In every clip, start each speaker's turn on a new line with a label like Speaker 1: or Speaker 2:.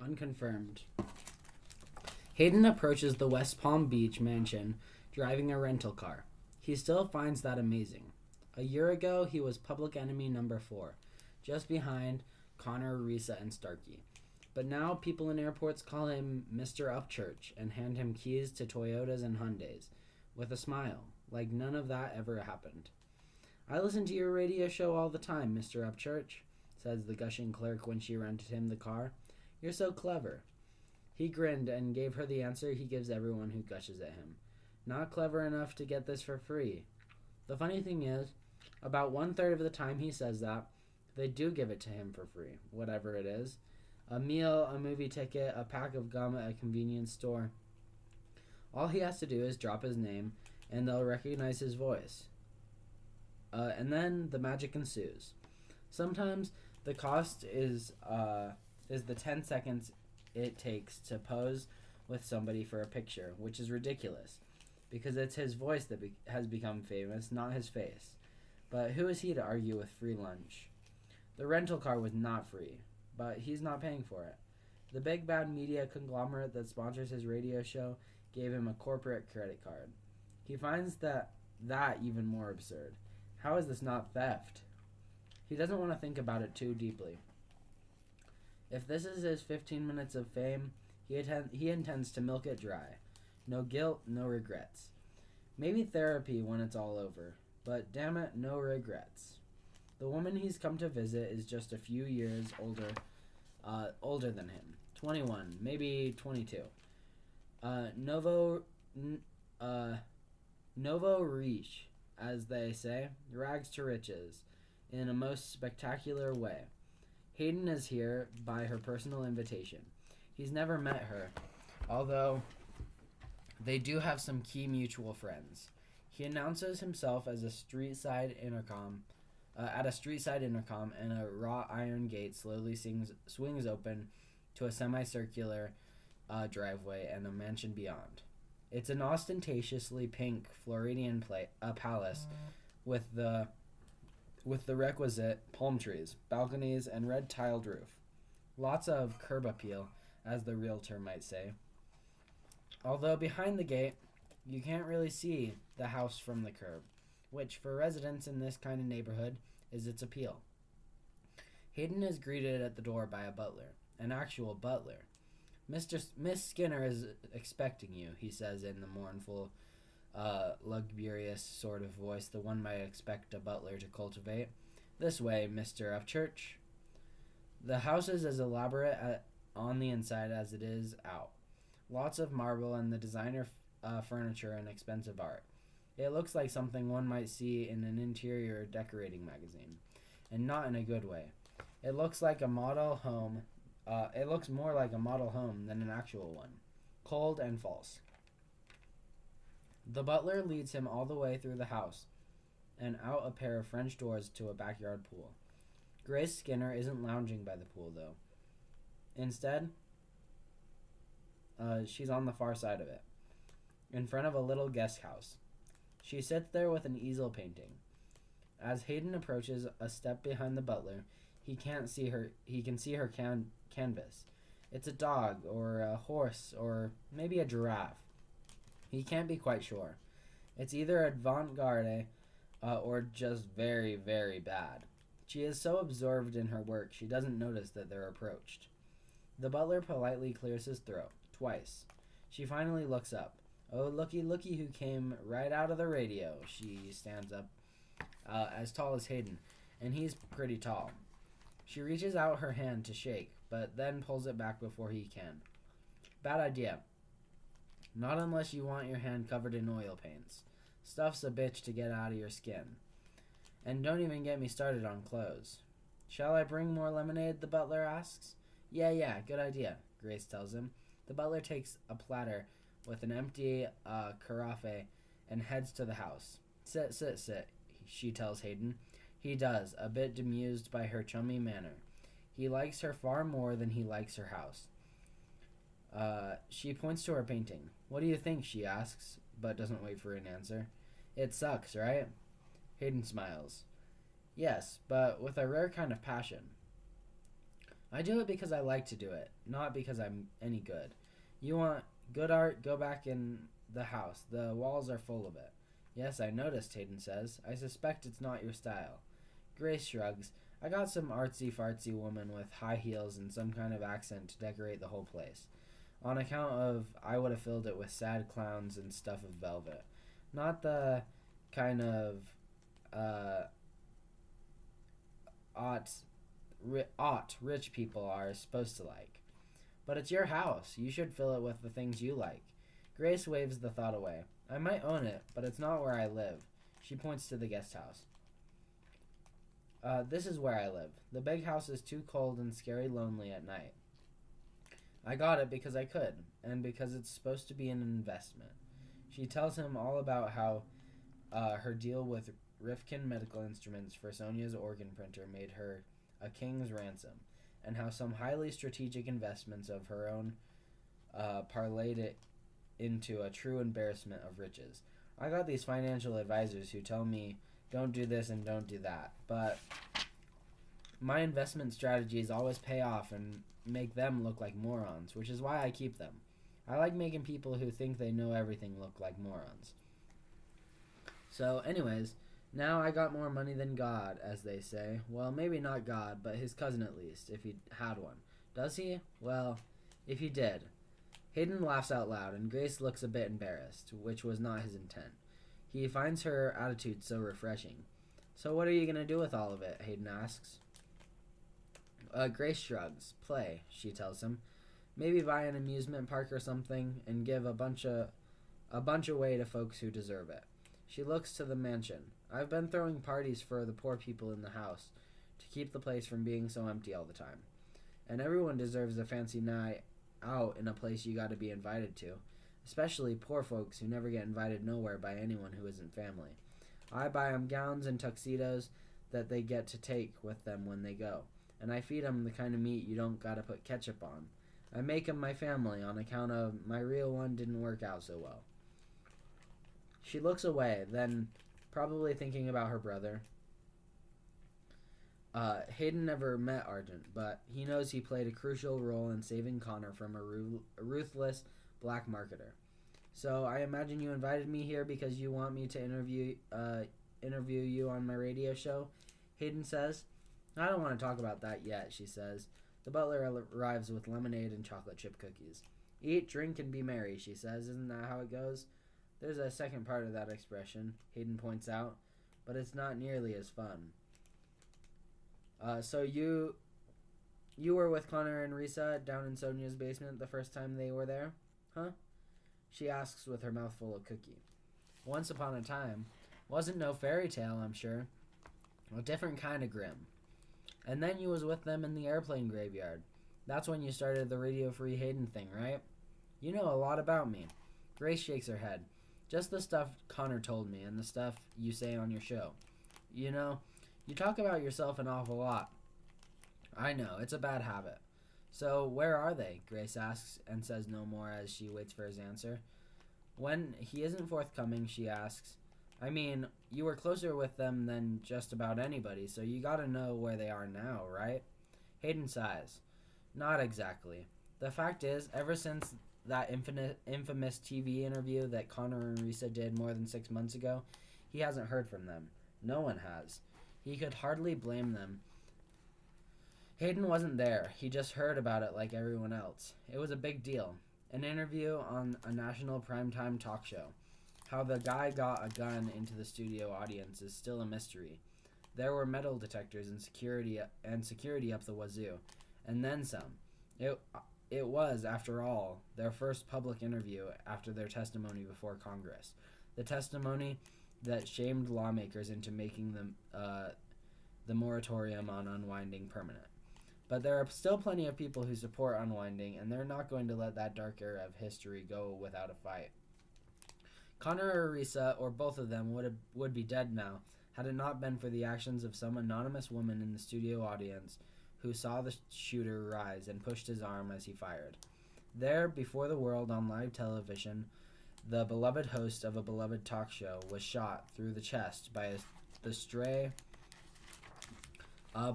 Speaker 1: Unconfirmed. Hayden approaches the West Palm Beach mansion, driving a rental car. He still finds that amazing. A year ago, he was public enemy number 4, just behind Connor, Risa, and Starkey. But now people in airports call him Mr. Upchurch and hand him keys to Toyotas and Hyundais, with a smile, like none of that ever happened. "I listen to your radio show all the time, Mr. Upchurch," says the gushing clerk when she rented him the car. "You're so clever." He grinned and gave her the answer he gives everyone who gushes at him. "Not clever enough to get this for free." The funny thing is, about 1/3 of the time he says that, they do give it to him for free, whatever it is. A meal, a movie ticket, a pack of gum at a convenience store. All he has to do is drop his name, and they'll recognize his voice. And then the magic ensues. Sometimes the cost is the 10 seconds it takes to pose with somebody for a picture, which is ridiculous, because it's his voice that has become famous, not his face. But who is he to argue with free lunch? The rental car was not free, but he's not paying for it. The big bad media conglomerate that sponsors his radio show gave him a corporate credit card. He finds that even more absurd. How is this not theft? He doesn't want to think about it too deeply. If this is his 15 minutes of fame, he intends to milk it dry. No guilt, no regrets. Maybe therapy when it's all over, but damn it, no regrets. The woman he's come to visit is just a few years older than him. 21, maybe 22. Novo riche, as they say, rags to riches, in a most spectacular way. Hayden is here by her personal invitation. He's never met her, although they do have some key mutual friends. He announces himself as at a street side intercom, and a wrought iron gate slowly swings open to a semicircular driveway and a mansion beyond. It's an ostentatiously pink Floridian palace with the requisite palm trees, balconies, and red tiled roof. Lots of curb appeal, as the realtor might say. Although behind the gate, you can't really see the house from the curb, which for residents in this kind of neighborhood is its appeal. Hayden is greeted at the door by a butler, an actual butler. Miss Skinner is expecting you," he says in the mournful, lugubrious sort of voice the one might expect a butler to cultivate. "This way, Mr. Upchurch." The house is as elaborate on the inside as it is out. Lots of marble and the designer furniture and expensive art. It looks like something one might see in an interior decorating magazine, and not in a good way. It looks like a model home. It looks more like a model home than an actual one. Cold and false. The butler leads him all the way through the house and out a pair of French doors to a backyard pool. Grace Skinner isn't lounging by the pool, though. Instead, she's on the far side of it, in front of a little guest house. She sits there with an easel painting. As Hayden approaches a step behind the butler, he can see her canvas. It's a dog, or a horse, or maybe a giraffe. He can't be quite sure. It's either avant-garde or just very, very bad. She is so absorbed in her work she doesn't notice that they're approached. The butler politely clears his throat, twice. She finally looks up. "Oh, looky who came right out of the radio." She stands up, as tall as Hayden, and he's pretty tall. She reaches out her hand to shake, but then pulls it back before he can. "Bad idea. Not unless you want your hand covered in oil paints. Stuff's a bitch to get out of your skin. And don't even get me started on clothes." "Shall I bring more lemonade?" the butler asks. Yeah, good idea," Grace tells him. The butler takes a platter with an empty carafe and heads to the house. Sit, she tells Hayden. He does, a bit bemused by her chummy manner. He likes her far more than he likes her house. She points to her painting. "What do you think?" she asks, but doesn't wait for an answer. "It sucks, right?" Hayden smiles. "Yes, but with a rare kind of passion." I do it because I like to do it, not because I'm any good. You want good art? Go back in the house. The walls are full of it. Yes, I noticed, Hayden says. I suspect it's not your style. Grace shrugs. I got some artsy-fartsy woman with high heels and some kind of accent to decorate the whole place. On account of, I would have filled it with sad clowns and stuff of velvet. Not the kind of, rich people are supposed to like. But it's your house. You should fill it with the things you like. Grace waves the thought away. I might own it, but it's not where I live. She points to the guest house. This is where I live. The big house is too cold and scary lonely at night. I got it because I could, and because it's supposed to be an investment. She tells him all about how her deal with Rifkin Medical Instruments for Sonia's organ printer made her a king's ransom, and how some highly strategic investments of her own parlayed it into a true embarrassment of riches. I got these financial advisors who tell me don't do this and don't do that, but my investment strategies always pay off and make them look like morons, which is why I keep them. I like making people who think they know everything look like morons. So anyways, now I got more money than God, as they say. Well, maybe not God, but his cousin at least, if he had one. Does he? Well, if he did. Hayden laughs out loud, and Grace looks a bit embarrassed, which was not his intent. He finds her attitude so refreshing. So what are you going to do with all of it? Hayden asks. Grace shrugs. Play, she tells him. Maybe buy an amusement park or something, and give a bunch away to folks who deserve it. She looks to the mansion. I've been throwing parties for the poor people in the house to keep the place from being so empty all the time. And everyone deserves a fancy night out in a place you got to be invited to, especially poor folks who never get invited nowhere by anyone who isn't family. I buy them gowns and tuxedos that they get to take with them when they go, and I feed them the kind of meat you don't got to put ketchup on. I make them my family on account of my real one didn't work out so well. She looks away, then, probably thinking about her brother. Hayden never met Argent, but he knows he played a crucial role in saving Connor from a ruthless black marketer. So I imagine you invited me here because you want me to interview you on my radio show, Hayden says. I don't want to talk about that yet, she says. The butler arrives with lemonade and chocolate chip cookies. Eat, drink, and be merry, she says. Isn't that how it goes? There's a second part of that expression, Hayden points out, but it's not nearly as fun. So you were with Connor and Risa down in Sonia's basement the first time they were there? Huh? She asks with her mouth full of cookie. Once upon a time. Wasn't no fairy tale, I'm sure. A different kind of grim. And then you was with them in the airplane graveyard. That's when you started the Radio Free Hayden thing, right? You know a lot about me. Grace shakes her head. Just the stuff Connor told me and the stuff you say on your show. You know, you talk about yourself an awful lot. I know, it's a bad habit. So, where are they? Grace asks and says no more as she waits for his answer. When he isn't forthcoming, she asks, I mean, you were closer with them than just about anybody, so you gotta know where they are now, right? Hayden sighs. Not exactly. The fact is, ever since that infamous TV interview that Connor and Risa did more than 6 months ago, he hasn't heard from them. No one has. He could hardly blame them. Hayden wasn't there. He just heard about it like everyone else. It was a big deal. An interview on a national primetime talk show. How the guy got a gun into the studio audience is still a mystery. There were metal detectors and security up the wazoo, and then some. It was, after all, their first public interview after their testimony before Congress. The testimony that shamed lawmakers into making the moratorium on unwinding permanent. But there are still plenty of people who support unwinding, and they're not going to let that dark era of history go without a fight. Connor or Risa, or both of them, would be dead now, had it not been for the actions of some anonymous woman in the studio audience who saw the shooter rise and pushed his arm as he fired. There, before the world on live television, the beloved host of a beloved talk show was shot through the chest by the stray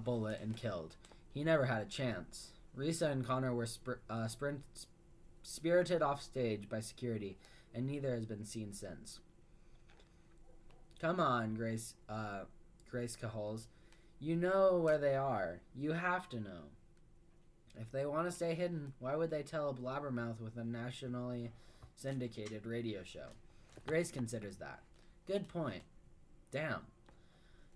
Speaker 1: bullet and killed. He never had a chance. Risa and Connor were spirited off stage by security, and neither has been seen since. Come on, Grace Caholes. You know where they are. You have to know. If they want to stay hidden, why would they tell a blabbermouth with a nationally syndicated radio show? Grace considers that. Good point. Damn.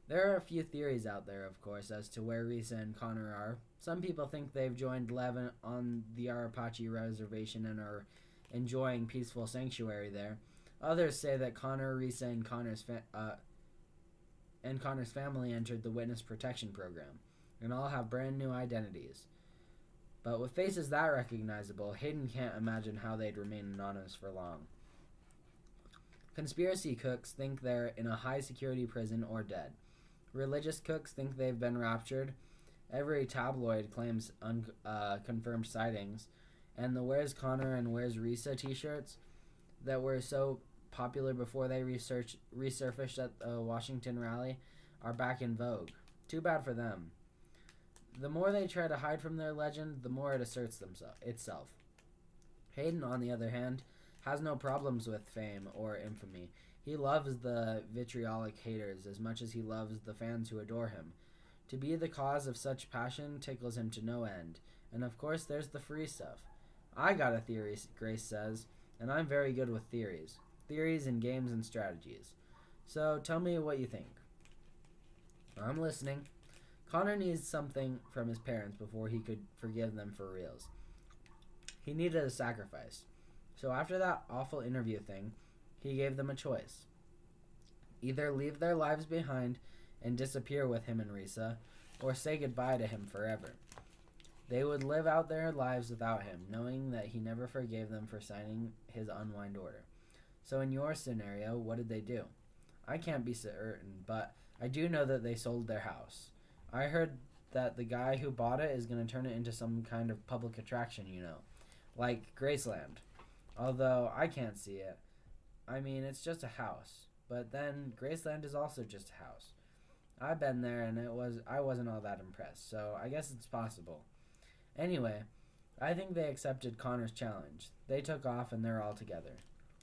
Speaker 1: There are a few theories out there, of course, as to where Risa and Connor are. Some people think they've joined Lev on the Arapache Reservation and are enjoying peaceful sanctuary there. Others say that Connor, Risa, and Connor's family entered the Witness Protection Program, and all have brand new identities. But with faces that recognizable, Hayden can't imagine how they'd remain anonymous for long. Conspiracy cooks think they're in a high-security prison or dead. Religious cooks think they've been raptured. Every tabloid claims unconfirmed sightings. And the Where's Connor and Where's Risa t-shirts that were so popular before they resurfaced at the Washington rally are back in vogue. Too bad for them. The more they try to hide from their legend, the more it asserts itself. Hayden, on the other hand, has no problems with fame or infamy. He loves the vitriolic haters as much as he loves the fans who adore him. To be the cause of such passion tickles him to no end. And of course there's the free stuff. I got a theory, Grace says, and I'm very good with theories. Theories in games and strategies. So tell me what you think. I'm listening. Connor needs something from his parents before he could forgive them for reals. He needed a sacrifice. So after that awful interview thing, he gave them a choice. Either leave their lives behind and disappear with him and Risa, or say goodbye to him forever. They would live out their lives without him, knowing that he never forgave them for signing his unwind order. So in your scenario, what did they do? I can't be certain, but I do know that they sold their house. I heard that the guy who bought it is going to turn it into some kind of public attraction, like Graceland. Although I can't see it. I mean, it's just a house. But then Graceland is also just a house. I've been there and I wasn't all that impressed, so I guess it's possible. Anyway, I think they accepted Connor's challenge. They took off and they're all together.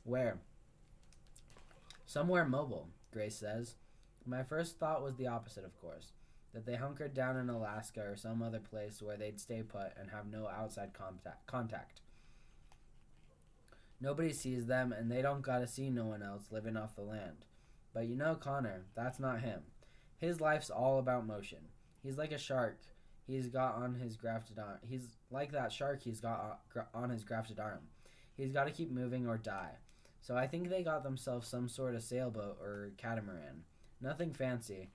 Speaker 1: Where? Somewhere mobile, Grace says. My first thought was the opposite, of course. That they hunkered down in Alaska or some other place where they'd stay put and have no outside contact. Nobody sees them and they don't gotta see no one else living off the land. But Connor, that's not him. His life's all about motion. He's like a shark he's got on his grafted arm. He's like that shark he's got on his grafted arm. He's got to keep moving or die. So I think they got themselves some sort of sailboat or catamaran. Nothing fancy.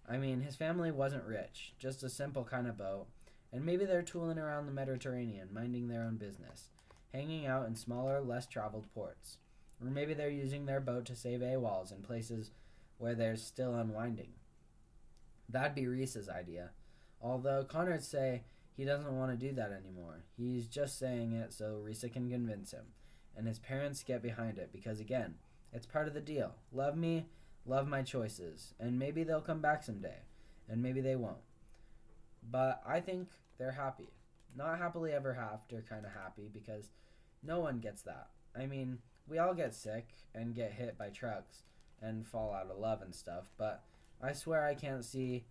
Speaker 1: I mean, his family wasn't rich, just a simple kind of boat. And maybe they're tooling around the Mediterranean, minding their own business, hanging out in smaller, less traveled ports. Or maybe they're using their boat to save AWOLs in places where they're still unwinding. That'd be Risa's idea. Although Connor'd say he doesn't want to do that anymore. He's just saying it so Risa can convince him. And his parents get behind it because, again, it's part of the deal. Love me, love my choices. And maybe they'll come back someday. And maybe they won't. But I think they're happy. Not happily ever after kind of happy because no one gets that. I mean, we all get sick and get hit by trucks and fall out of love and stuff. But I swear I can see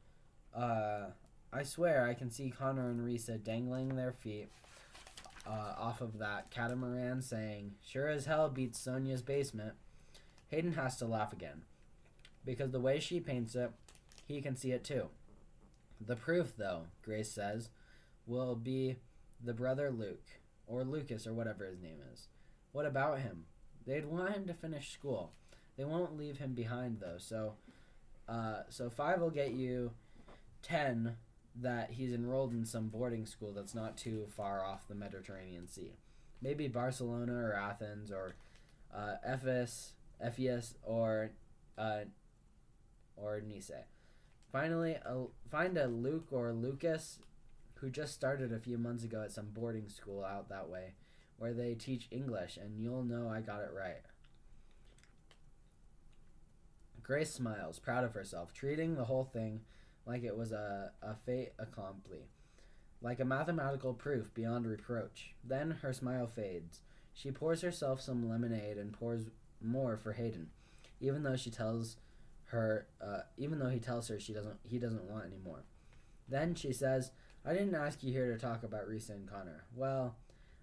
Speaker 1: Connor and Risa dangling their feet off of that catamaran saying, sure as hell beats Sonia's basement. Hayden has to laugh again. Because the way she paints it, he can see it too. The proof, though, Grace says, will be the brother Luke, or Lucas, or whatever his name is. What about him? They'd want him to finish school. They won't leave him behind, though, so 5 will get you 10 that he's enrolled in some boarding school that's not too far off the Mediterranean Sea. Maybe Barcelona or Athens or Ephesus or Nice. Finally, find a Luke or Lucas who just started a few months ago at some boarding school out that way where they teach English, and you'll know I got it right. Grace smiles, proud of herself, treating the whole thing like it was a fait accompli. like a mathematical proof beyond reproach. Then her smile fades. She pours herself some lemonade and pours more for Hayden, even though he tells her he doesn't want any more. Then she says, "I didn't ask you here to talk about Risa and Connor." "Well,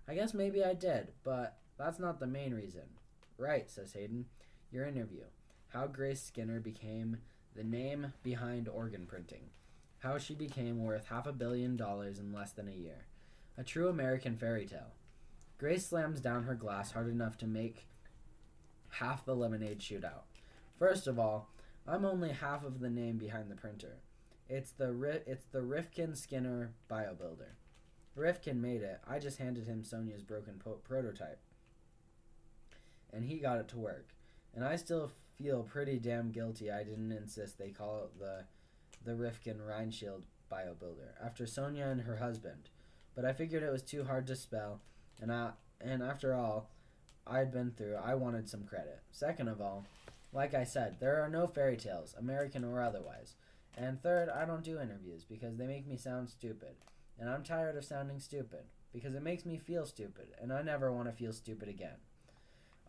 Speaker 1: I guess maybe I did, but that's not the main reason." "Right," says Hayden. "Your interview. How Grace Skinner became the name behind organ printing. How she became worth $500 million in less than a year. A true American fairy tale." Grace slams down her glass hard enough to make half the lemonade shoot out. "First of all, I'm only half of the name behind the printer. It's the Rifkin Skinner BioBuilder. Rifkin made it. I just handed him Sonia's broken prototype, and he got it to work. And I still feel pretty damn guilty I didn't insist they call it the Rifkin Reinshield BioBuilder after Sonia and her husband. But I figured it was too hard to spell, and after all I'd been through, I wanted some credit. Second of all, like I said, there are no fairy tales, American or otherwise. And third, I don't do interviews because they make me sound stupid. And I'm tired of sounding stupid because it makes me feel stupid, and I never want to feel stupid again.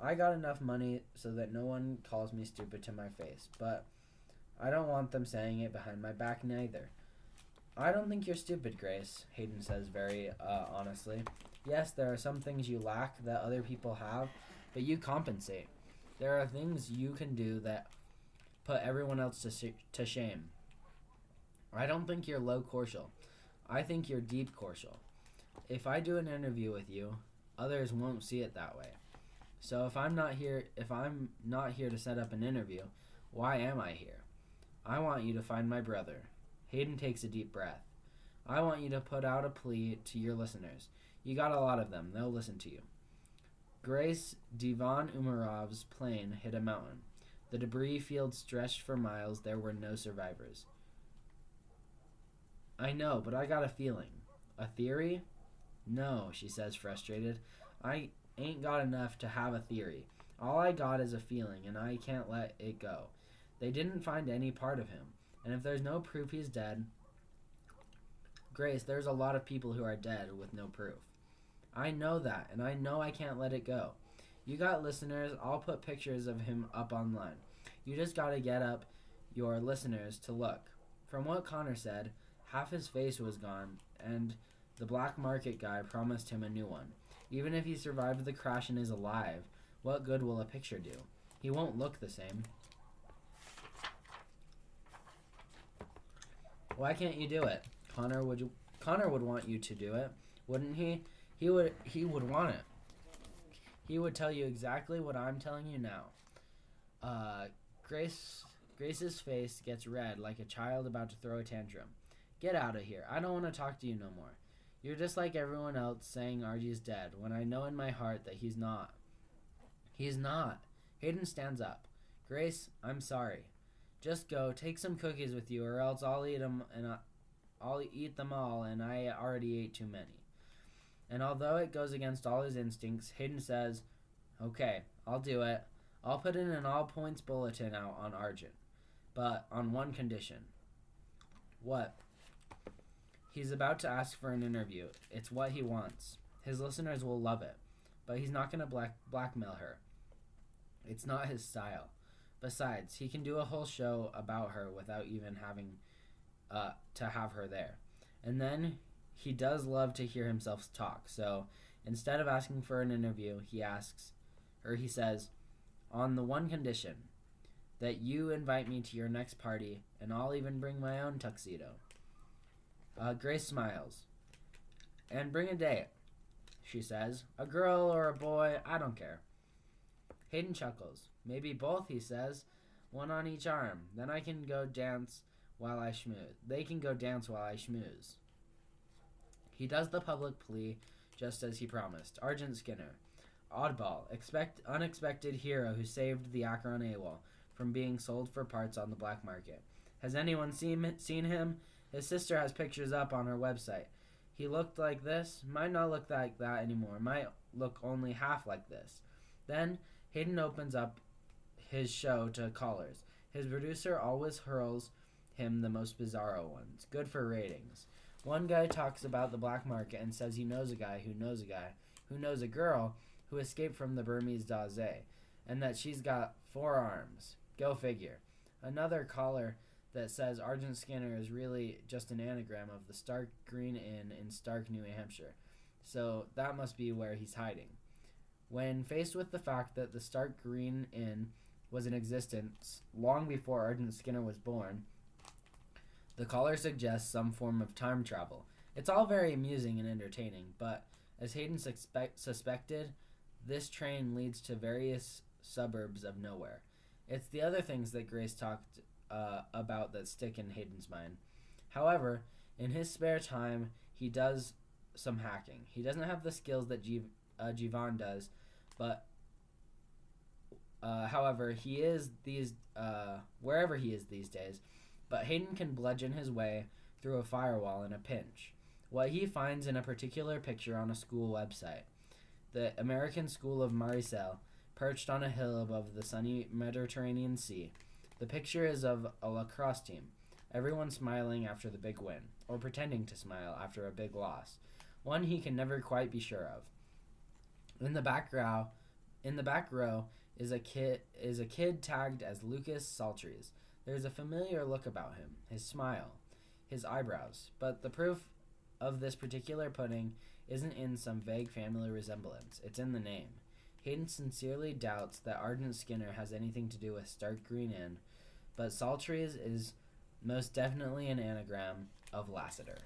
Speaker 1: I got enough money so that no one calls me stupid to my face, but I don't want them saying it behind my back neither." "I don't think you're stupid, Grace," Hayden says very honestly. "Yes, there are some things you lack that other people have, but you compensate. There are things you can do that put everyone else to shame. I don't think you're low cortial. I think you're deep cortial. If I do an interview with you, others won't see it that way. So if I'm not here to set up an interview, why am I here? I want you to find my brother." Hayden takes a deep breath. "I want you to put out a plea to your listeners. You got a lot of them. They'll listen to you." Grace Divan Umarov's plane hit a mountain. The debris field stretched for miles. There were no survivors. "I know, but I got a feeling." "A theory?" "No," she says, frustrated. "I ain't got enough to have a theory. All I got is a feeling, and I can't let it go. They didn't find any part of him, and if there's no proof he's dead..." "Grace, there's a lot of people who are dead with no proof." "I know that, and I know I can't let it go. You got listeners, I'll put pictures of him up online. You just gotta get up your listeners to look. From what Connor said, half his face was gone, and the black market guy promised him a new one. Even if he survived the crash and is alive, what good will a picture do? He won't look the same." "Why can't you do it? Connor would want you to do it, wouldn't he? He would want it. He would tell you exactly what I'm telling you now." Grace's face gets red like a child about to throw a tantrum. "Get out of here. I don't want to talk to you no more. You're just like everyone else saying Argie's dead, when I know in my heart that he's not." "He's not." Hayden stands up. "Grace, I'm sorry. Just go, take some cookies with you, or else I'll eat them all, and I already ate too many." And although it goes against all his instincts, Hayden says, "Okay, I'll do it. I'll put in an all-points bulletin out on Argent. But on one condition." "What?" "He's about to ask for an interview. It's what he wants. His listeners will love it. But he's not going to blackmail her. It's not his style. Besides, he can do a whole show about her without even having to have her there. And then he does love to hear himself talk. So instead of asking for an interview, he says, on the one condition, that you invite me to your next party, and I'll even bring my own tuxedo." Grace smiles. "And bring a date," she says. "A girl or a boy, I don't care." Hayden chuckles. "Maybe both," he says. "One on each arm. Then I can go dance while I schmooze. They can go dance while I schmooze." He does the public plea just as he promised. Argent Skinner. Oddball. Unexpected hero who saved the Akron AWOL from being sold for parts on the black market. Has anyone seen him? His sister has pictures up on her website. He looked like this. Might not look like that anymore. Might look only half like this. Then Hayden opens up his show to callers. His producer always hurls him the most bizarro ones. Good for ratings. One guy talks about the black market and says he knows a guy who knows a guy who knows a girl who escaped from the Burmese Daze, and that she's got 4 arms. Go figure. Another caller that says Argent Skinner is really just an anagram of the Stark Green Inn in Stark, New Hampshire. So that must be where he's hiding. When faced with the fact that the Stark Green Inn was in existence long before Argent Skinner was born, the caller suggests some form of time travel. It's all very amusing and entertaining, but as Hayden suspected, this train leads to various suburbs of nowhere. It's the other things that Grace talked about that stick in Hayden's mind. However, in his spare time, he does some hacking. He doesn't have the skills that Jivan does, but however, he is wherever he is these days. But Hayden can bludgeon his way through a firewall in a pinch. What he finds in a particular picture on a school website, the American School of Maricel, perched on a hill above the sunny Mediterranean Sea. The picture is of a lacrosse team, everyone smiling after the big win, or pretending to smile after a big loss, one he can never quite be sure of. In the back row is a kid tagged as Lucas Saltries. There's a familiar look about him, his smile, his eyebrows, but the proof of this particular pudding isn't in some vague family resemblance. It's in the name. Hayden sincerely doubts that Argent Skinner has anything to do with Stark Green Inn, but Saltries is most definitely an anagram of Lassiter.